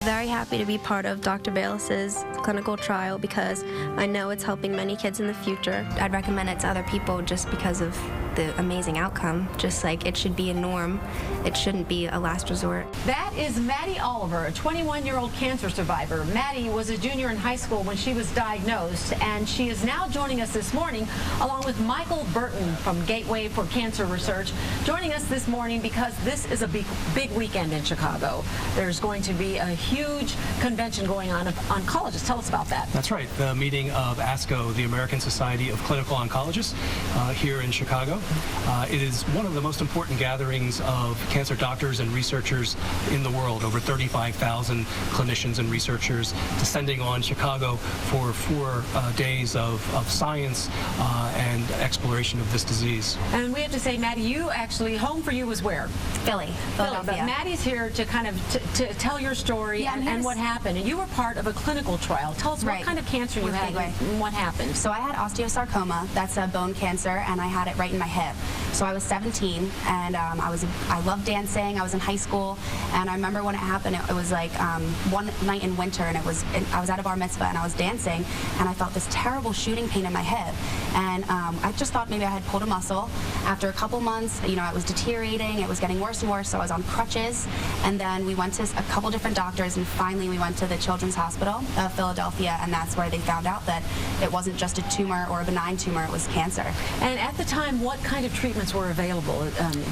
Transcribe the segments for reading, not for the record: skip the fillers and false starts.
very happy to be part of Dr. Bayless's clinical trial because I know it's helping many kids in the future. I'd recommend it to other people just because of the amazing outcome. Just like it should be a norm. It shouldn't be a last resort. That is Maddie Oliver, a 21-year-old cancer survivor. Maddie was a junior in high school when she was diagnosed, and she is now joining us this morning along with Michael Burton from Gateway for Cancer Research, joining us this morning because this is a big weekend in Chicago. There's going to be a huge convention going on of oncologists. Tell us about that. That's right. The meeting of ASCO, the American Society of Clinical Oncologists, here in Chicago. It is one of the most important gatherings of cancer doctors and researchers in the world. Over 35,000 clinicians and researchers descending on Chicago for 4 days of science and exploration of this disease. And we have to say, Maddie, you actually, home for you was where? Philadelphia. But Maddie's here to kind of to tell your story and what happened. And you were part of a clinical trial. Tell us what kind of cancer you had and what happened. So I had osteosarcoma. That's a bone cancer, and I had it right in my hip. So I was 17, and I loved dancing. I was in high school, and I remember when it happened. It was like one night in winter, and I was at a bar mitzvah, and I was dancing, and I felt this terrible shooting pain in my hip, and I just thought maybe I had pulled a muscle. After a couple months, you know, it was deteriorating. It was getting worse and worse. So I was on crutches, and then we went to a couple different doctors, and finally we went to the Children's Hospital of Philadelphia, and that's where they found out that it wasn't just a tumor or a benign tumor; it was cancer. And at the time, what kind of treatments were available?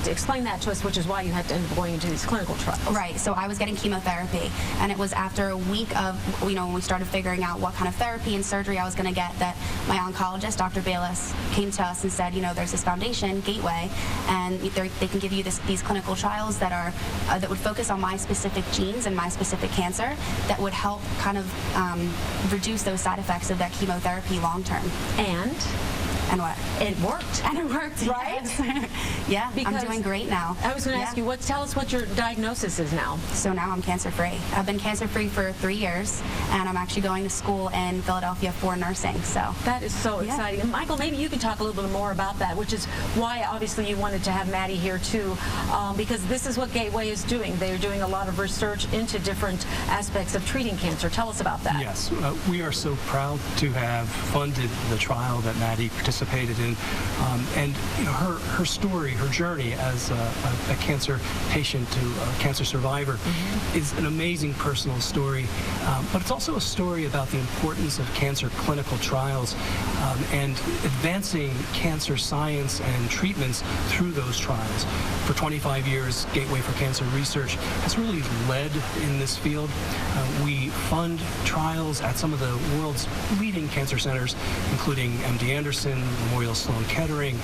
Explain that to us, which is why you had to end up going into these clinical trials. Right. So I was getting chemotherapy, and it was after a week of, you know, when we started figuring out what kind of therapy and surgery I was going to get, that my oncologist, Dr. Bayless, came to us and said, you know, there's this foundation, Gateway, and they can give you these clinical trials that are that would focus on my specific genes and my specific cancer that would help kind of reduce those side effects of that chemotherapy long term. And what? It worked. And it worked, right? Yes. Yeah, because I'm doing great now. I was going to ask you, tell us what your diagnosis is now. So now I'm cancer-free. I've been cancer-free for 3 years, and I'm actually going to school in Philadelphia for nursing. So that is so exciting. And Michael, maybe you can talk a little bit more about that, which is why obviously you wanted to have Maddie here too, because this is what Gateway is doing. They're doing a lot of research into different aspects of treating cancer. Tell us about that. Yes, we are so proud to have funded the trial that Maddie participated in, and you know, her story, her journey as a cancer patient to a cancer survivor is an amazing personal story, but it's also a story about the importance of cancer clinical trials and advancing cancer science and treatments through those trials. For 25 years, Gateway for Cancer Research has really led in this field. We fund trials at some of the world's leading cancer centers, including MD Anderson, Memorial Sloan Kettering,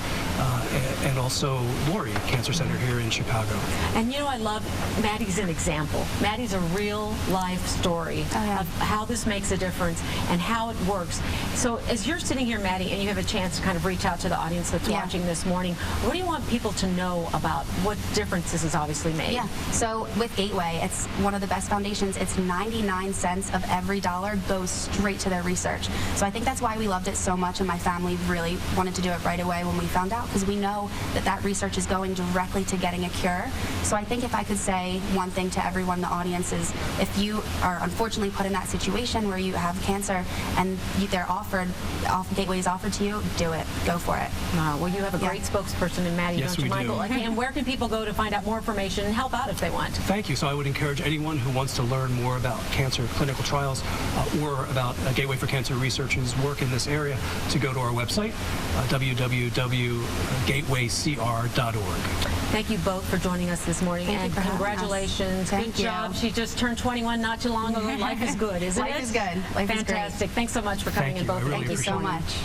and also Laurie Cancer Center here in Chicago. And you know, I love Maddie's an example. Maddie's a real life story of how this makes a difference and how it works. So as you're sitting here, Maddie, and you have a chance to kind of reach out to the audience that's watching this morning, what do you want people to know about what difference this has obviously made? Yeah, so with Gateway, it's one of the best foundations. It's 99 cents of every dollar goes straight to their research. So I think that's why we loved it so much, and my family really wanted to do it right away when we found out, because we know that that research is going directly to getting a cure. So I think if I could say one thing to everyone in the audience is, if you are unfortunately put in that situation where you have cancer and Gateway is offered to you, do it. Go for it. Well, you have a great spokesperson in Maddie, yes, don't you, Michael? Do. And where can people go to find out more information and help out if they want? Thank you. So I would encourage anyone who wants to learn more about cancer clinical trials or about Gateway for Cancer Research's work in this area to go to our website, www.gatewaycr.org. Thank you both for joining us this morning, and congratulations. Good job. She just turned 21 not too long ago. Life is good, isn't it? Life is good. Life Fantastic. is great. Thanks so much for coming in, both. Really Thank you so much.